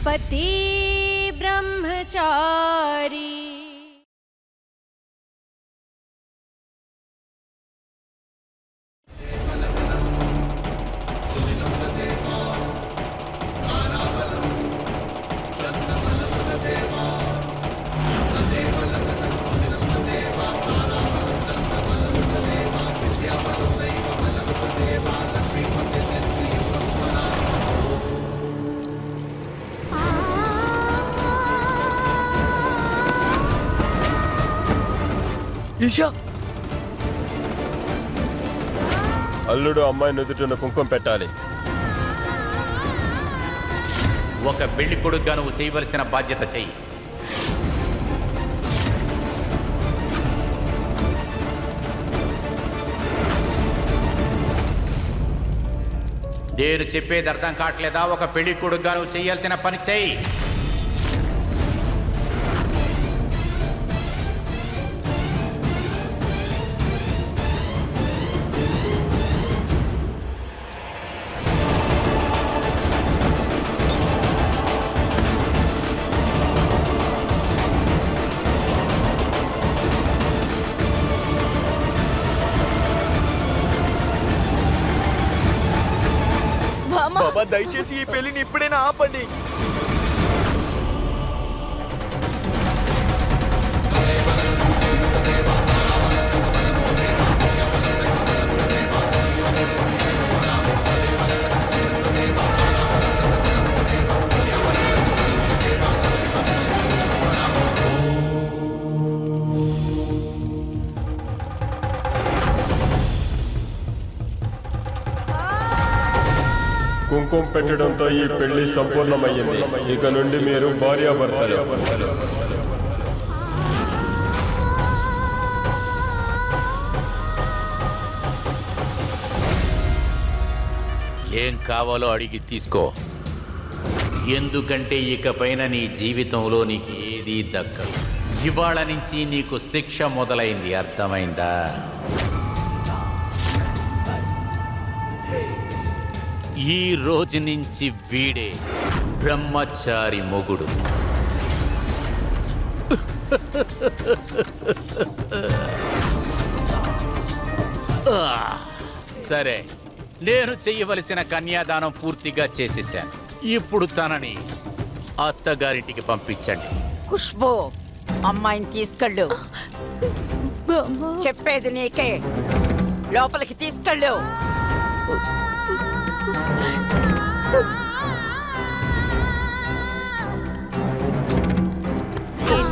पति ब्रह्मचारी ఈషా అల్లుడు అమ్మాయి నుదుటిన కుంకుమ పెట్టాలి. ఒక పెళ్లి కొడుకుగా నువ్వు చేయవలసిన బాధ్యత చెయ్యి. నేను చెప్పేది అర్థం కావట్లేదా? ఒక పెళ్లి కొడుకుగా నువ్వు చేయాల్సిన పని చెయ్యి. బాబా దయచేసి ఈ పెళ్లిని ఇప్పుడైనా ఆపండి. కుంకుమ పెట్టడంతో ఈ పెళ్లి సంపూర్ణమయ్యింది. ఇక నుండి మీరు భార్యాభర్తలు. ఏం కావాలో అడిగి తీసుకో. ఎందుకంటే ఇకపైన నీ జీవితంలో నీకు ఏదీ దక్కదు. ఇవాళ నుంచి నీకు శిక్ష మొదలైంది, అర్థమైందా? ఈ రోజు నుంచి వీడే బ్రహ్మచారి మొగుడు. సరే, నేను చెయ్యవలసిన కన్యాదానం పూర్తిగా చేసేసాను. ఇప్పుడు తనని అత్తగారింటికి పంపించండి. ఖుష్బూ, అమ్మాయిని తీసుకెళ్ళు. చెప్పేది నీకే, లోపలికి తీసుకెళ్ళు.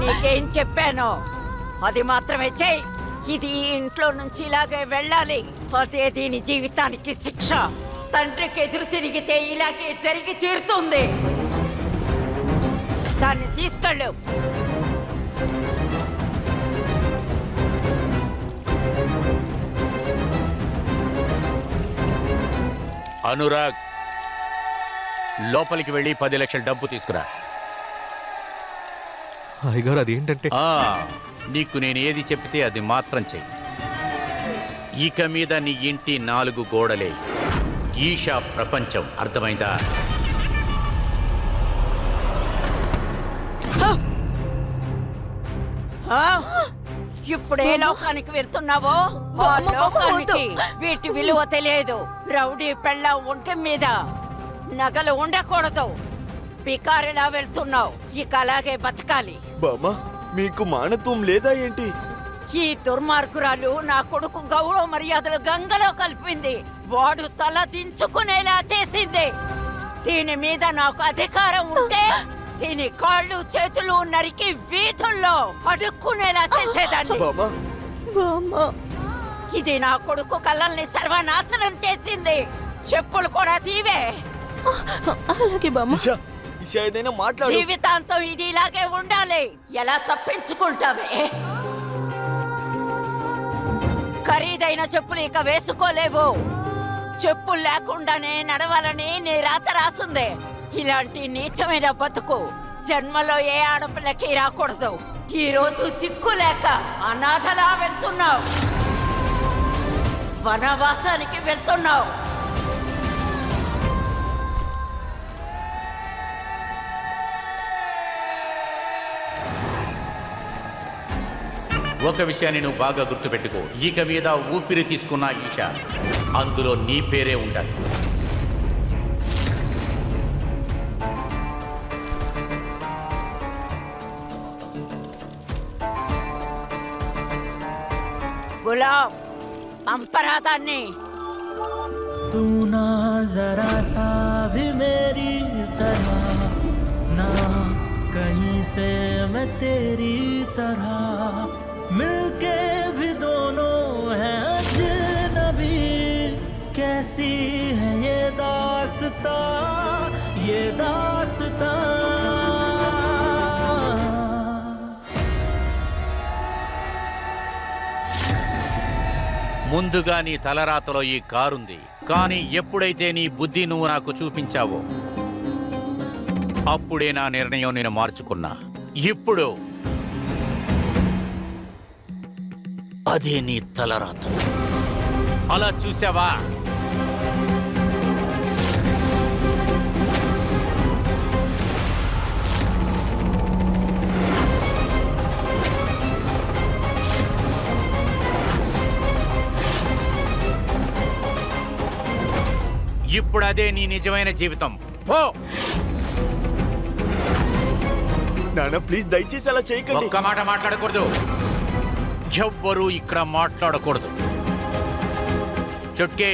నీకేం చెప్పానో అది మాత్రమే చెయ్యి. ఇది ఇంట్లో నుంచి ఇలాగే వెళ్ళాలి. అదే దీని జీవితానికి శిక్ష. తండ్రికి ఎదురు తిరిగితే ఇలాగే జరిగి తీరుతుంది. దాన్ని తీసుకెళ్ళు. అనురాగ్, లోపలికి వెళ్ళి 10 లక్షల డబ్బు తీసుకురా. అయ్యగారు అదేంటంటే? నీకు నేను ఏది చెప్తే అది మాత్రం చెయ్యి. ఇక మీద నీ ఇంటి 4 గోడలే ఈషా ప్రపంచం, అర్థమైందా? ఇప్పుడు ఏ లోకానికి వెళ్తున్నావో ఆ లోకానికి వీటి విలువ తెలియదు. రౌడీ పెళ్ళ ఒంటి మీద నగలు ఉండకూడదు. బికారిలా వెళ్తున్నావు. ఇక అలాగే బతకాలి. బామ్మా, మీకు మానత్వం లేదా ఏంటి? ఈ దుర్మార్గురాలు నా కొడుకు గౌరవ మర్యాదలు గంగలో కలిపింది. వాడు తల దించుకునేలా చేసింది. దీని మీద నాకు అధికారం ఉంటే దీని కాళ్ళు చేతులు నరికి వీధుల్లో అడుక్కునేలా చేసేదాన్ని. ఇది నా కొడుకు కళ్ళల్ని సర్వనాశనం చేసింది. చెప్పులు కూడా తీవే. అలాగే బామ్మ. జీవితాంతం ఇది ఇలాగే ఉండాలి. ఎలా తప్పించుకుంటావే? ఖరీదైన చెప్పులు ఇక వేసుకోలేవు. చెప్పులు లేకుండానే నడవాలని నీ రాత రాసుందే. ఇలాంటి నీచమైన బతుకు జన్మలో ఏ ఆడపిల్లకి రాకూడదు. ఈ రోజు దిక్కు లేక అనాథలా వెళ్తున్నావు. వనవాసానికి వెళ్తున్నావు. ఒక విషయాన్ని నువ్వు బాగా గుర్తుపెట్టుకో, ఇక మీద ఊపిరి తీసుకున్న ఈషా అందులో నీ పేరే ఉండాలి. గులాబ్ పంపరాదాన్ని. तू ना जरा सा भी मेरी तरह, ना कहीं से मैं तेरी तरह, मिलके भी दोनों हैं अजनबी. कैसी है ये दास्तां, ये दास्तां. ముందుగా నీ తలరాతలో ఈ కారుంది, కానీ ఎప్పుడైతే నీ బుద్ధి నువ్వు నాకు చూపించావో అప్పుడే నా నిర్ణయం నేను మార్చుకున్నా. ఇప్పుడు అదే నీ తలరాత. అలా చూసావా? ఇప్పుడు అదే నీ నిజమైన జీవితం. పో. నాన్న ప్లీజ్ దయచేసి అలా చేయకండి. ఒక్క మాట మాట్లాడకూడదు. ఎవ్వరూ ఇక్కడ మాట్లాడకూడదు. చుట్కీ,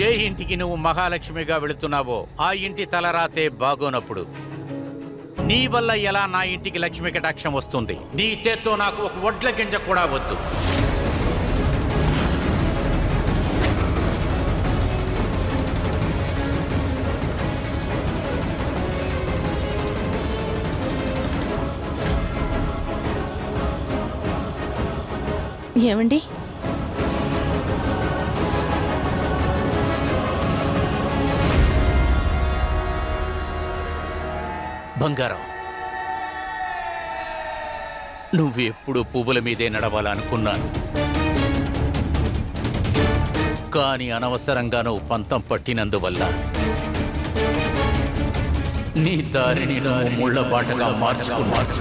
ఏ ఇంటికి నువ్వు మహాలక్ష్మిగా వెళుతున్నావో ఆ ఇంటి తలరాతే బాగోనప్పుడు నీ వల్ల ఎలా నా ఇంటికి లక్ష్మి కటాక్షం వస్తుంది? నీ చేత్తో నాకు ఒక వడ్ల గింజ కూడా వద్దు. ఏమండి, బంగారం, నువ్వెప్పుడు పువ్వుల మీదే నడవాలనుకున్నాను, కానీ అనవసరంగా నువ్వు పంతం పట్టినందువల్ల నీ దారిని నువ్వు ముళ్ళ బాటగా మార్చుకున్నాను.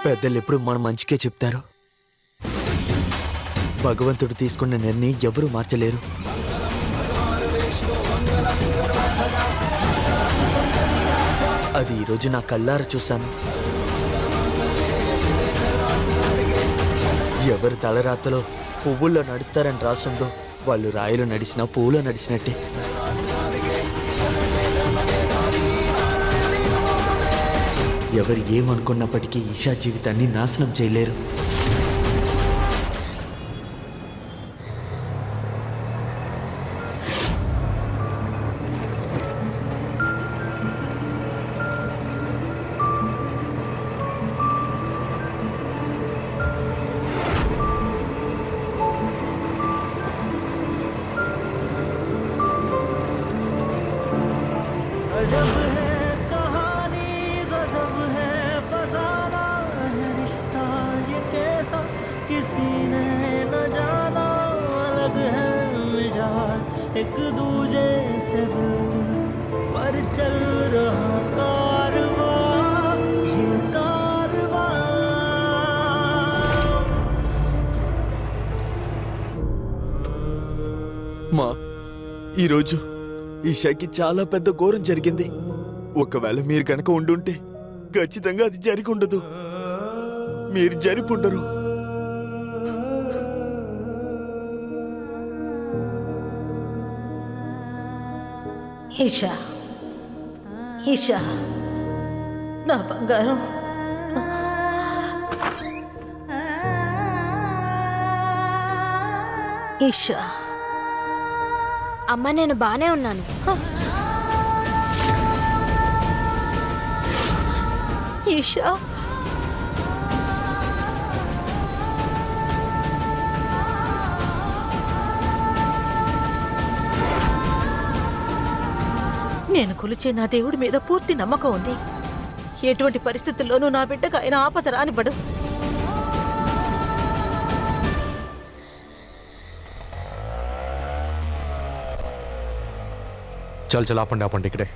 పెద్దలు ఎప్పుడు మన మంచికే చెప్తారు. భగవంతుడు తీసుకున్న నిర్ణయం ఎవరూ మార్చలేరు. అది ఈరోజు నా కళ్ళారా చూశాను. ఎవరు తలరాతలో పువ్వుల్లో నడుస్తారని రాస్తుందో వాళ్ళు రాయిలో నడిచినా పువ్వులో నడిచినట్టే. ఎవరు ఏమనుకున్నప్పటికీ ఈషా జీవితాన్ని నాశనం చేయలేరు. गजब है कहानी, गजब है फसाना, है रिश्ता ये कैसा किसी ने न जाना. अलग है मिजाज एक दूजे से पर चल रहा कारवां, ये कारवां. మా ఈరోజు ఈషాకి చాలా పెద్ద ఘోరం జరిగింది. ఒకవేళ మీరు కనుక ఉండుంటే ఖచ్చితంగా అది జరిగి ఉండదు. మీరు జరిపుండరు. ఈషా, ఈషా, నా బంగారం. ఈషా, అమ్మ నేను బానే ఉన్నాను. ఈషా, నేను కొలిచే నా దేవుడి మీద పూర్తి నమ్మకం ఉంది. ఎటువంటి పరిస్థితుల్లోనూ నా బిడ్డకు ఆయన ఆపద రానివ్వడు. చల్ చల్ ఆపండి ఆపండి ఇక్కడే.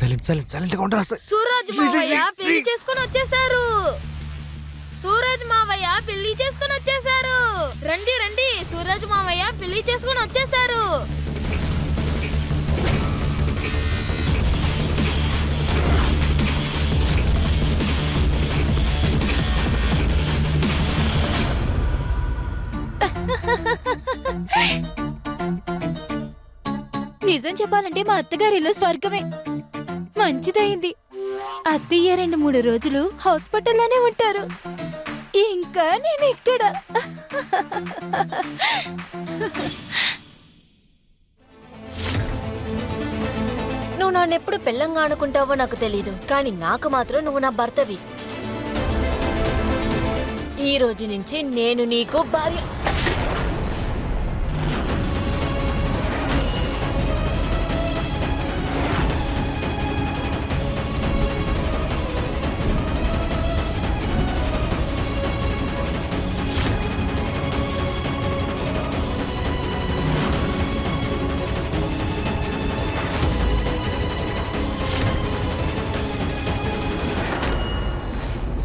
సైలెంట్ సైలెంట్ సైలెంట్ గా ఉండరా. సూరజ్ మావయ్య పెళ్లి చేసుకుని వచ్చేసారు. సూరజ్ మావయ్య పెళ్లి చేసుకుని వచ్చేసారు. రండి రండి, సూరజ్ మావయ్య పెళ్లి చేసుకుని వచ్చేసారు. నిజం చెప్పాలంటే మా అత్తగారిలో స్వర్గమే. మంచిదయింది. అత్తయ్య 2-3 రోజులు హాస్పిటల్లోనే ఉంటారు. ఇంకా నేను ఇక్కడ. నువ్వు నన్నెప్పుడు పెళ్ళంగా అనుకుంటావో నాకు తెలీదు, కానీ నాకు మాత్రం నువ్వు నా భర్తవి. ఈ రోజు నుంచి నేను నీకు భార్య.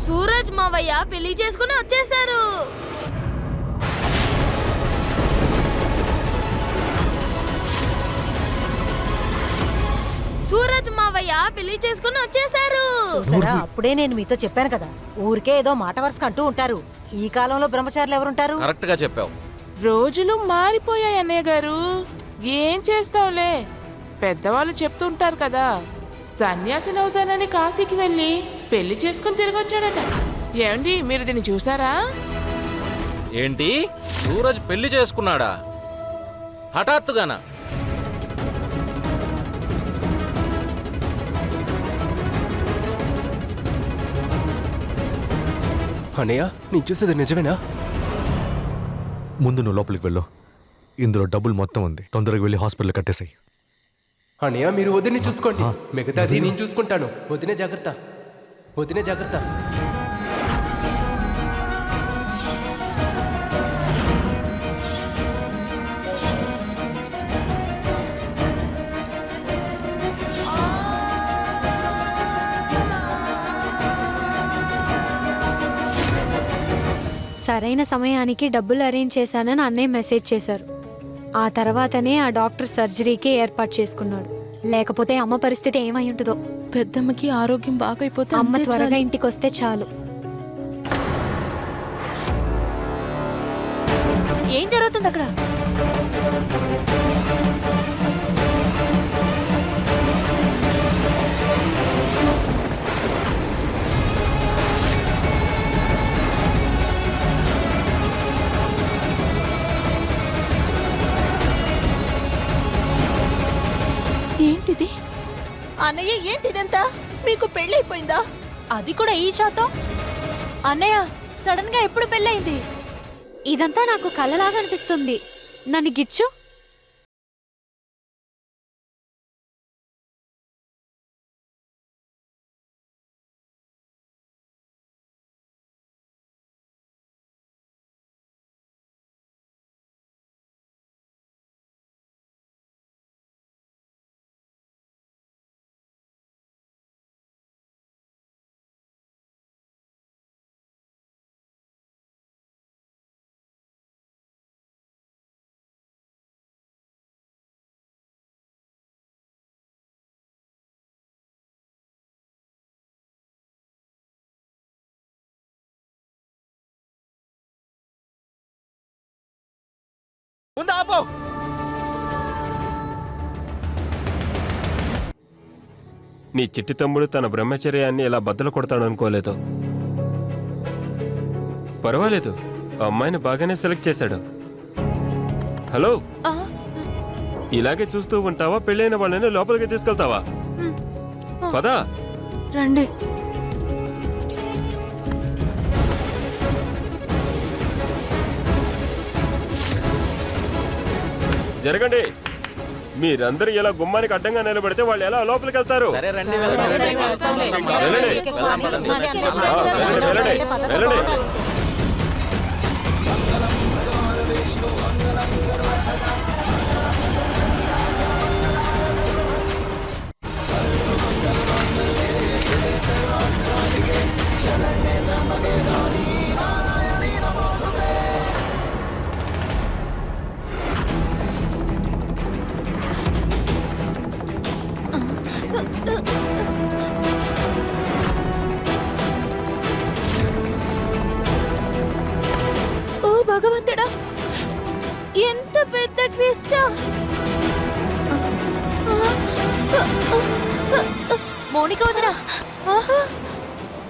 సూరజ్ మావయ్య పెళ్లి చేసుకుని వచ్చేసారు. సూరజ్ మావయ్య పెళ్లి చేసుకుని వచ్చేసారు. చూసారా, అప్పుడే నేను మీతో చెప్పాను కదా, ఊరికే ఏదో మాట వరుసకు అంటూ ఉంటారు. ఈ కాలంలో బ్రహ్మచారులు ఎవరుంటారు? కరెక్ట్ గా చెప్పావు. రోజులు మారిపోయాయి అన్నయ్య గారు. ఏం చేస్తావులే, పెద్దవాళ్ళు చెప్తుంటారు కదా. సన్యాసినవుతానని కాశీకి వెళ్ళి పెళ్లి చేసుకుని తిరిగి వచ్చాడట. ఏమండి, మీరు దీన్ని చూసారా? ఏంటి, సూరజ్ పెళ్లి చేసుకున్నాడా హఠాత్తుగానా? అన్నయ్య, నేను చూసేది నిజమేనా? ముందు నువ్వు లోపలికి వెళ్ళు. ఇందులో డబ్బులు మొత్తం ఉంది. తొందరగా వెళ్ళి హాస్పిటల్ కట్టేసాయి. అన్నయ్య, మీరు వదిని చూసుకోండి, మిగతాది నేను చూసుకుంటాను. వదినే జాగ్రత్త, వదినే జాగ్రత్త. సరైన సమయానికి డబ్బులు అరేంజ్ చేశానని అన్నయ్య మెసేజ్ చేశారు. ఆ తర్వాతనే ఆ డాక్టర్ సర్జరీకి ఏర్పాటు చేసుకున్నాడు. లేకపోతే అమ్మ పరిస్థితి ఏమై ఉంటుందో. పెద్దమ్మకి ఆరోగ్యం బాగైపోతే అమ్మ అంతే త్వరగా చాలు. ఇంటికి వస్తే చాలు. ఏం జరుగుతుంది అక్కడ? ఏంటిది? అన్నయ్య, ఏంటిదంతా? మీకు పెళ్ళైపోయిందా? అది కూడా ఈ శాతం? అన్నయ్య, సడన్ గా ఎప్పుడు పెళ్ళైంది? ఇదంతా నాకు కలలాగా అనిపిస్తుంది. నన్ను గిచ్చు. ముందు ఆపు. నీ చిట్టి తమ్ముడు తన బ్రహ్మచర్యాన్ని ఇలా బద్దలు కొడతాడు అనుకోలేదు. పర్వాలేదు, ఆ అమ్మాయిని బాగానే సెలెక్ట్ చేశాడు. హలో, ఇలాగే చూస్తూ ఉంటావా? పెళ్ళైన వాళ్ళని లోపలికి తీసుకెళ్తావా? పదా రండి. జరగండి. మీరందరూ ఇలా గుమ్మానికి అడ్డంగా నిలబడితే వాళ్ళు ఎలా లోపలికి వెళ్తారు? వెళ్ళండి. వెళ్ళండి. ఓ భగవంతుడా, ఎంత పెద్ద ట్విస్టా! మౌనిక వదినా,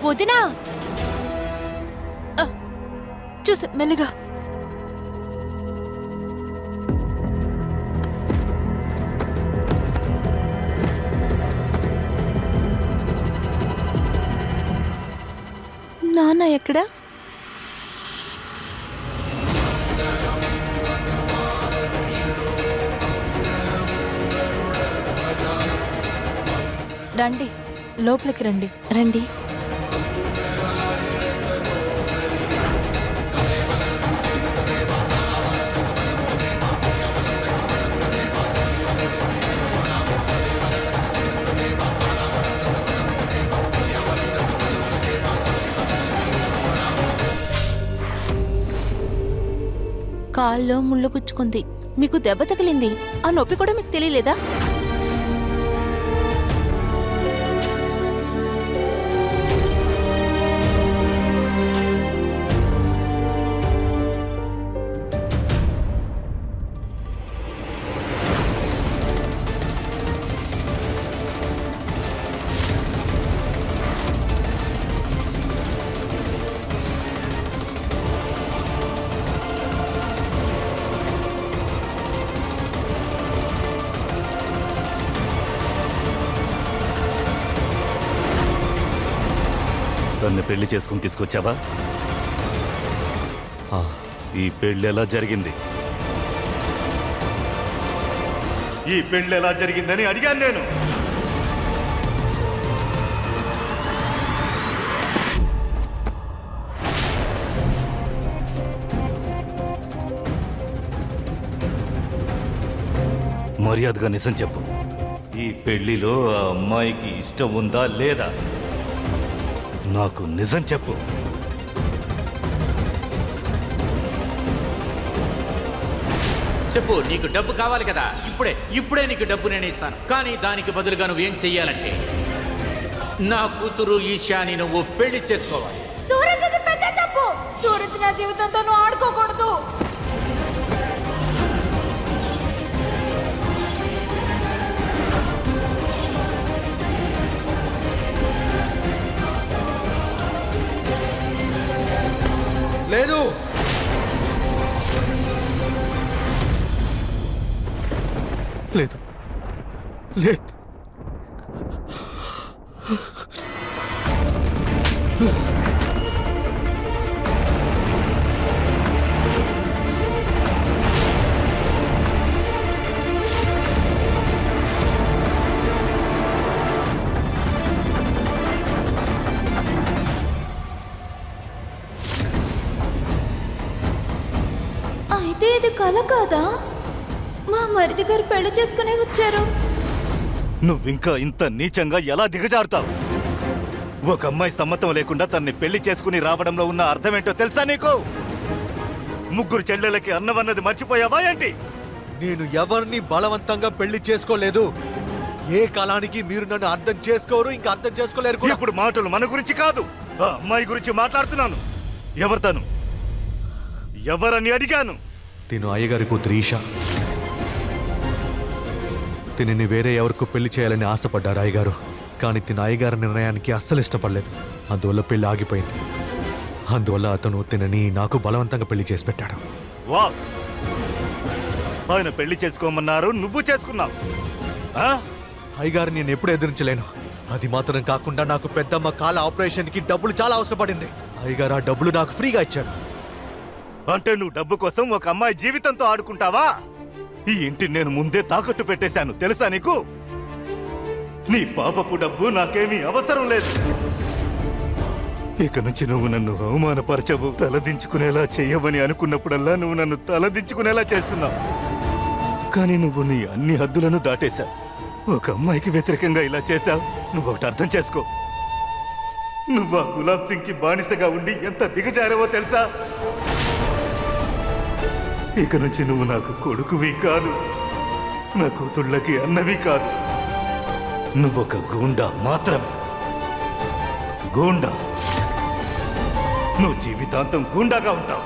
వదినా చూసా మెల్లిగా. నాన్న ఎక్కడా? రండి, లోపలికి రండి. రండి. కాల్లో ముళ్ళు గుచ్చుకుంది. మీకు దెబ్బ తగిలింది. ఆ నొప్పి కూడా మీకు తెలియలేదా? తన్ని పెళ్లి చేసుకుని తీసుకొచ్చావా? ఈ పెళ్లి ఎలా జరిగింది? ఈ పెళ్లి ఎలా జరిగిందని అడిగాను నేను. మర్యాదగా నిజం చెప్పు. ఈ పెళ్లిలో ఆ అమ్మాయికి ఇష్టం ఉందా లేదా? నాకు నిజం చెప్పు. చెప్పు, నీకు డబ్బు కావాలి కదా? ఇప్పుడే నీకు డబ్బు నేను ఇస్తాను. కానీ దానికి బదులుగా నువ్వేం చెయ్యాలంటే నా కూతురు ఈశాని నువ్వు పెళ్లి చేసుకోవాలి. సూరజ్, అది పెద్ద తప్పు. సూరజ్ నా జీవితంతో నువ్వు ఆడుకోకూడదు. లేదు, లేదు, లేదు. అయితే ఇది కల కాదా? మా మరిది గారు పెళ్లి చేసుకునే వచ్చారు. నువ్వింకా ఇంత నీచంగా ఎలా దిగజారుతావు? ఒక అమ్మాయి సమ్మతం లేకుండా తన్ని పెళ్లి చేసుకుని రావడంలో ఉన్న అర్థమేంటో తెలుసా నీకు? ముగ్గురు చెల్లెలకి అన్నవన్నది మర్చిపోయావా ఏంటి? నేను ఎవరిని బలవంతంగా పెళ్లి చేసుకోలేదు. ఏ కాలానికి మీరు నన్ను అర్థం చేసుకోరు, ఇంకా అర్థం చేసుకోలేరు కూడా. ఇప్పుడు మాటలు మన గురించి కాదు, ఆ అమ్మాయి గురించి మాట్లాడుతున్నాను. ఎవరు తను? ఎవరని అడిగాను. తిను అయ్యగారి కూతురు ఈషా. తినని వేరే ఎవరికో పెళ్లి చేయాలని ఆశపడ్డారు అయ్యగారు. కానీ తిన అయ్యగారి నిర్ణయానికి అస్సలు ఇష్టపడలేదు. అందువల్ల పెళ్లి ఆగిపోయింది. అందువల్ల అతను తినని నాకు బలవంతంగా పెళ్లి చేసి పెట్టాడు. వా, ఆయన పెళ్లి చేసుకోమన్నారు, నువ్వు చేసుకున్నావు. అయ్యగారు నేను ఎప్పుడు ఎదిరించలేను. అది మాత్రం కాకుండా నాకు పెద్దమ్మ కాళ్ళ ఆపరేషన్కి డబ్బులు చాలా అవసరపడింది. అయ్యగారు ఆ డబ్బులు నాకు ఫ్రీగా ఇచ్చాడు. అంటే నువ్వు డబ్బు కోసం ఒక అమ్మాయి జీవితంతో ఆడుకుంటావా? ఈ ఇంటిని నేను ముందే తాకట్టు పెట్టేశాను, తెలుసా నీకు? నీ పాపపు డబ్బు నాకేమీ అవసరం లేదు. ఇక నుంచి నువ్వు నన్ను అవమానపరచవు, తలదించుకునేలా చెయ్యవని అనుకున్నప్పుడల్లా నువ్వు నన్ను తలదించుకునేలా చేస్తున్నావు. కానీ నువ్వు నీ అన్ని హద్దులను దాటేశావు. ఒక అమ్మాయికి వ్యతిరేకంగా ఇలా చేశావు. నువ్వు ఒకటి అర్థం చేసుకో. నువ్వు ఆ గులాబ్ సింగ్ కి బానిసగా ఉండి ఎంత దిగజారావో తెలుసా? ఇక నుంచి నువ్వు నాకు కొడుకువి కాదు, నా కూతుళ్ళకి అన్నవి కాదు. నువ్వొక గూండా మాత్రమే. గూండా. నువ్వు జీవితాంతం గూండాగా ఉంటావు.